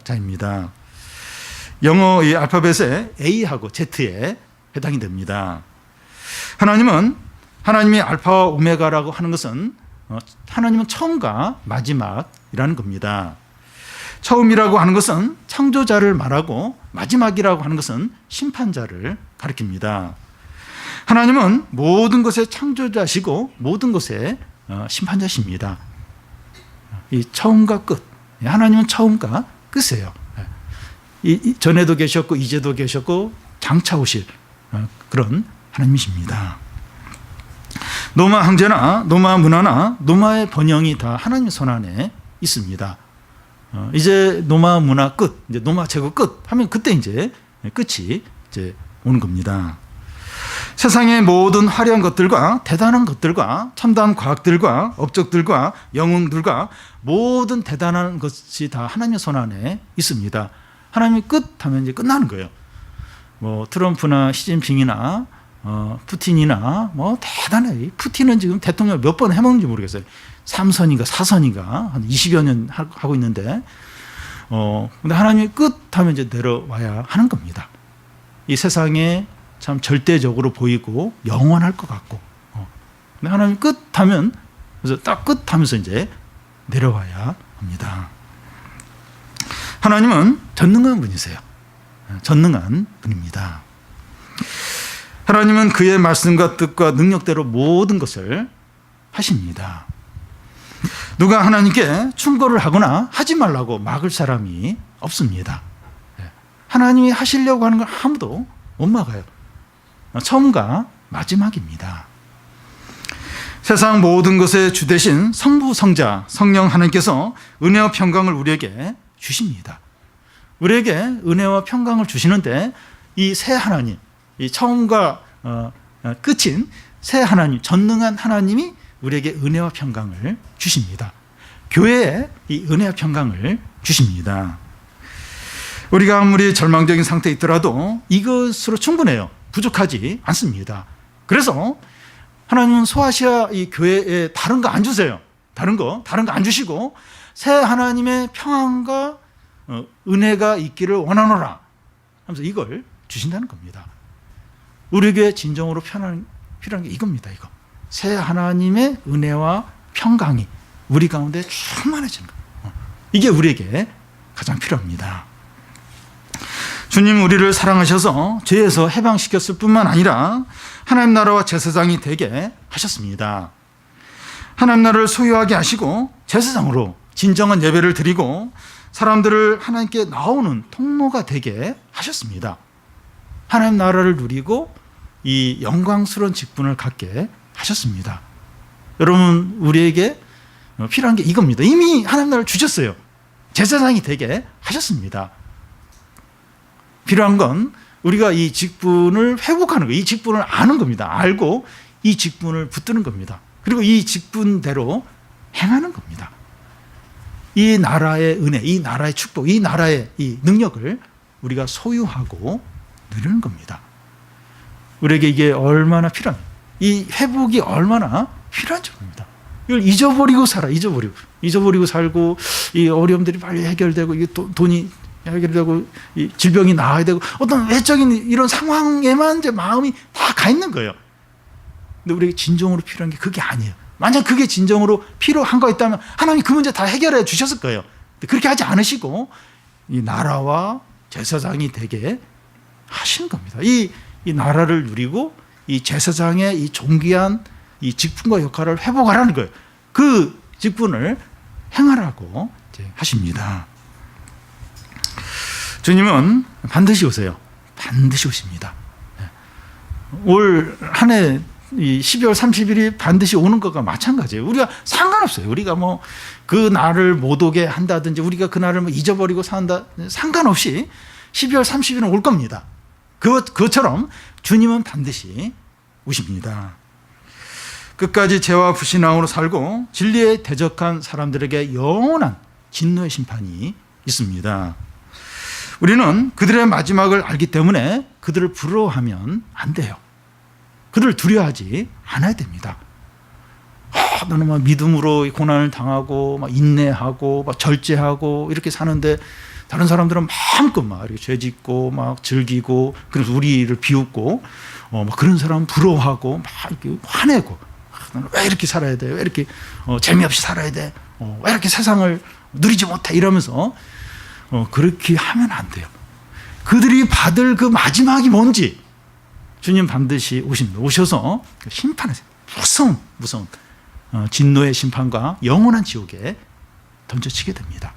자입니다. 영어 이 알파벳의 A하고 Z에 해당이 됩니다. 하나님이 알파와 오메가라고 하는 것은 하나님은 처음과 마지막이라는 겁니다. 처음이라고 하는 것은 창조자를 말하고 마지막이라고 하는 것은 심판자를 가리킵니다. 하나님은 모든 것의 창조자시고 모든 것의 심판자십니다. 이 처음과 끝, 하나님은 처음과 끝이에요. 전에도 계셨고 이제도 계셨고 장차 오실 그런 하나님이십니다. 노마 황제나 노마 문화나 노마의 번영이 다 하나님의 손안에 있습니다. 이제 노마 문화 끝, 이제 노마 제국 끝 하면 그때 이제 끝이 이제 오는 겁니다. 세상의 모든 화려한 것들과 대단한 것들과 첨단 과학들과 업적들과 영웅들과 모든 대단한 것이 다 하나님의 손안에 있습니다. 하나님이 끝 하면 이제 끝나는 거예요. 뭐 트럼프나 시진핑이나 푸틴이나 뭐 대단해. 푸틴은 지금 대통령 몇 번 해먹는지 모르겠어요. 3선인가 4선인가 한 20여 년 하고 있는데 근데 하나님이 끝 하면 이제 내려와야 하는 겁니다. 이 세상에 참 절대적으로 보이고 영원할 것 같고 근데 하나님이 끝 하면 그래서 딱 끝 하면서 이제 내려와야 합니다. 하나님은 전능한 분이세요. 전능한 분입니다. 하나님은 그의 말씀과 뜻과 능력대로 모든 것을 하십니다. 누가 하나님께 충고를 하거나 하지 말라고 막을 사람이 없습니다. 하나님이 하시려고 하는 걸 아무도 못 막아요. 처음과 마지막입니다. 세상 모든 것의 주 되신 성부, 성자, 성령 하나님께서 은혜와 평강을 우리에게 주십니다. 우리에게 은혜와 평강을 주시는데 이 새 하나님, 이 처음과 끝인 새 하나님, 전능한 하나님이 우리에게 은혜와 평강을 주십니다. 교회에 이 은혜와 평강을 주십니다. 우리가 아무리 절망적인 상태에 있더라도 이것으로 충분해요. 부족하지 않습니다. 그래서 하나님은 소아시아 이 교회에 다른 거 안 주세요. 다른 거 안 주시고 새 하나님의 평안과 은혜가 있기를 원하노라 하면서 이걸 주신다는 겁니다. 우리 교회 진정으로 필요한 게 이겁니다. 이거 새 하나님의 은혜와 평강이 우리 가운데 충만해지는 거. 이게 우리에게 가장 필요합니다. 주님 우리를 사랑하셔서 죄에서 해방시켰을 뿐만 아니라 하나님 나라와 제사장이 되게 하셨습니다. 하나님 나라를 소유하게 하시고 제사장으로 진정한 예배를 드리고 사람들을 하나님께 나오는 통로가 되게 하셨습니다. 하나님 나라를 누리고 이 영광스러운 직분을 갖게 하셨습니다. 여러분 우리에게 필요한 게 이겁니다. 이미 하나님 나라를 주셨어요. 제사장이 되게 하셨습니다. 필요한 건 우리가 이 직분을 회복하는 거예요. 이 직분을 아는 겁니다. 알고 이 직분을 붙드는 겁니다. 그리고 이 직분대로 행하는 겁니다. 이 나라의 은혜, 이 나라의 축복, 이 나라의 이 능력을 우리가 소유하고 누리는 겁니다. 우리에게 이게 얼마나 필요합니까? 이 회복이 얼마나 필요한지 모릅니다. 이걸 잊어버리고 살고 이 어려움들이 빨리 해결되고 이게 돈이 해결되고 이 질병이 나아야 되고 어떤 외적인 이런 상황에만 이제 마음이 다 가 있는 거예요. 근데 우리에게 진정으로 필요한 게 그게 아니에요. 만약 그게 진정으로 필요한 거 있다면 하나님이 그 문제 다 해결해 주셨을 거예요. 근데 그렇게 하지 않으시고 이 나라와 제사장이 되게 하시는 겁니다. 이 나라를 누리고 이 제사장의 이 존귀한 이 직분과 역할을 회복하라는 거예요. 그 직분을 행하라고 하십니다. 주님은 반드시 오세요. 반드시 오십니다. 올 한 해 12월 30일이 반드시 오는 것과 마찬가지예요. 우리가 상관없어요. 우리가 뭐 그 날을 못 오게 한다든지 우리가 그 날을 뭐 잊어버리고 산다 상관없이 12월 30일은 올 겁니다. 그것처럼 주님은 반드시 오십니다. 끝까지 죄와 불신앙으로 살고 진리에 대적한 사람들에게 영원한 진노의 심판이 있습니다. 우리는 그들의 마지막을 알기 때문에 그들을 부러워하면 안 돼요. 그들을 두려워하지 않아야 됩니다. 나는 막 믿음으로 고난을 당하고 막 인내하고 막 절제하고 이렇게 사는데 다른 사람들은 마음껏 막 이렇게 죄짓고 막 즐기고 그래서 우리를 비웃고 막 그런 사람 부러워하고 막 이렇게 화내고 나는 왜 이렇게 살아야 돼? 왜 이렇게 재미없이 살아야 돼? 왜 이렇게 세상을 누리지 못해? 이러면서 그렇게 하면 안 돼요. 그들이 받을 그 마지막이 뭔지 주님 반드시 오십니다. 오셔서 심판하세요. 무서운 진노의 심판과 영원한 지옥에 던져치게 됩니다.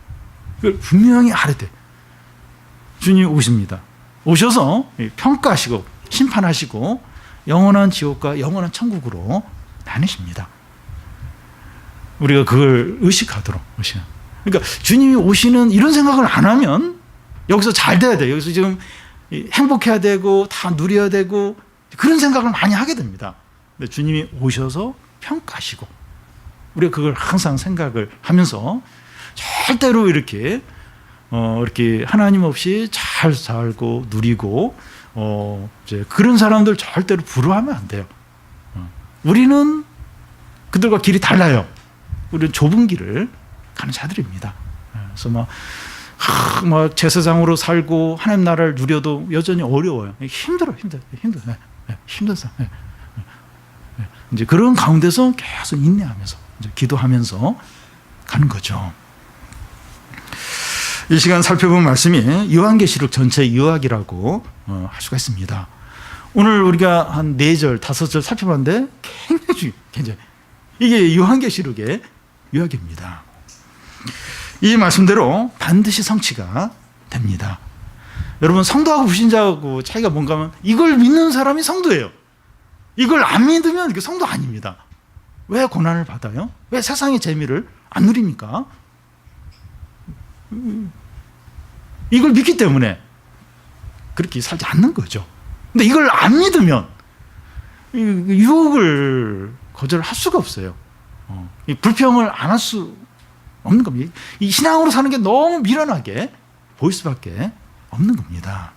그걸 분명히 알아야 돼요. 주님 오십니다. 오셔서 평가하시고 심판하시고 영원한 지옥과 영원한 천국으로 나누십니다. 우리가 그걸 의식하도록. 그러니까 주님이 오시는 이런 생각을 안 하면 여기서 잘 돼야 돼요. 여기서 지금 행복해야 되고 다 누려야 되고 그런 생각을 많이 하게 됩니다. 근데 주님이 오셔서 평가하시고 우리가 그걸 항상 생각을 하면서 절대로 이렇게 하나님 없이 잘 살고 누리고 이제 그런 사람들 절대로 부러워하면 안 돼요. 우리는 그들과 길이 달라요. 우리는 좁은 길을 가는 자들입니다. 그래서 막 제사장으로 살고 하나님 나라를 누려도 여전히 어려워요. 힘들어서. 이제 그런 가운데서 계속 인내하면서 이제 기도하면서 가는 거죠. 이 시간 살펴본 말씀이 요한계시록 전체의 요약이라고 할 수가 있습니다. 오늘 우리가 한 4절, 5절 살펴봤는데 굉장히 이게 요한계시록의 요약입니다. 이 말씀대로 반드시 성취가 됩니다. 여러분 성도하고 불신자하고 차이가 뭔가 하면 이걸 믿는 사람이 성도예요. 이걸 안 믿으면 이게 성도 아닙니다. 왜 고난을 받아요? 왜 세상의 재미를 안 누립니까? 이걸 믿기 때문에 그렇게 살지 않는 거죠. 근데 이걸 안 믿으면 유혹을 거절할 수가 없어요. 불평을 안 할 수 없는 겁니다. 이 신앙으로 사는 게 너무 미련하게 보일 수밖에 없는 겁니다.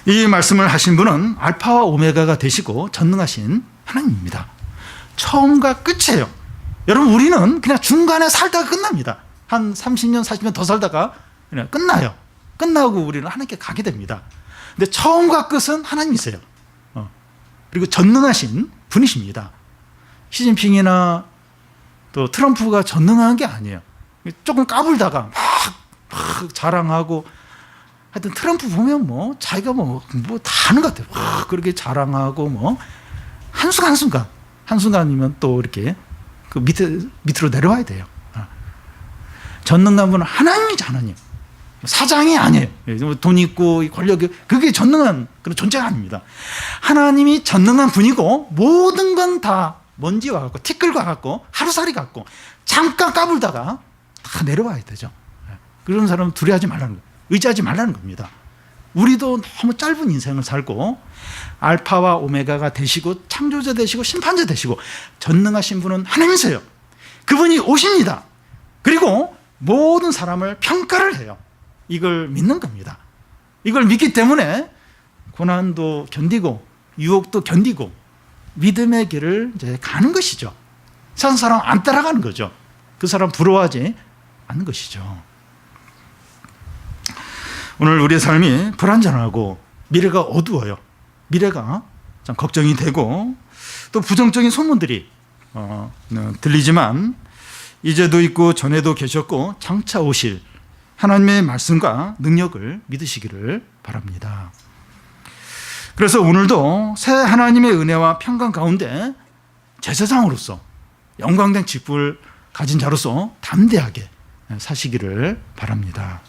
이 말씀을 하신 분은 알파와 오메가가 되시고 전능하신 하나님입니다. 처음과 끝이에요. 여러분 우리는 그냥 중간에 살다가 끝납니다. 한 30년 40년 더 살다가 그냥 끝나요. 끝나고 우리는 하나님께 가게 됩니다. 근데 처음과 끝은 하나님이세요. 그리고 전능하신 분이십니다. 시진핑이나 또 트럼프가 전능한 게 아니에요. 조금 까불다가 막 자랑하고 하여튼 트럼프 보면 뭐 자기가 뭐 다 하는 것 같아요. 막 그렇게 자랑하고 뭐 한순간이면 또 이렇게 그 밑으로 내려와야 돼요. 전능한 분은 하나님이죠, 하나님. 사장이 아니에요. 돈 있고 권력이 그게 전능한 그런 존재가 아닙니다. 하나님이 전능한 분이고 모든 건 다 먼지와 같고 티끌과 같고 하루살이 같고 잠깐 까불다가 다 내려와야 되죠. 그런 사람은 두려워하지 말라는 거예요. 의지하지 말라는 겁니다. 우리도 너무 짧은 인생을 살고 알파와 오메가가 되시고 창조자 되시고 심판자 되시고 전능하신 분은 하나님이세요. 그분이 오십니다. 그리고 모든 사람을 평가를 해요. 이걸 믿는 겁니다. 이걸 믿기 때문에 고난도 견디고 유혹도 견디고 믿음의 길을 이제 가는 것이죠. 세상 사람 안 따라가는 거죠. 그 사람 부러워하지 않는 것이죠. 오늘 우리의 삶이 불안전하고 미래가 어두워요. 미래가 참 걱정이 되고 또 부정적인 소문들이 들리지만 이제도 있고 전에도 계셨고 장차 오실 하나님의 말씀과 능력을 믿으시기를 바랍니다. 그래서 오늘도 새 하나님의 은혜와 평강 가운데 제사장으로서 영광된 직분을 가진 자로서 담대하게 사시기를 바랍니다.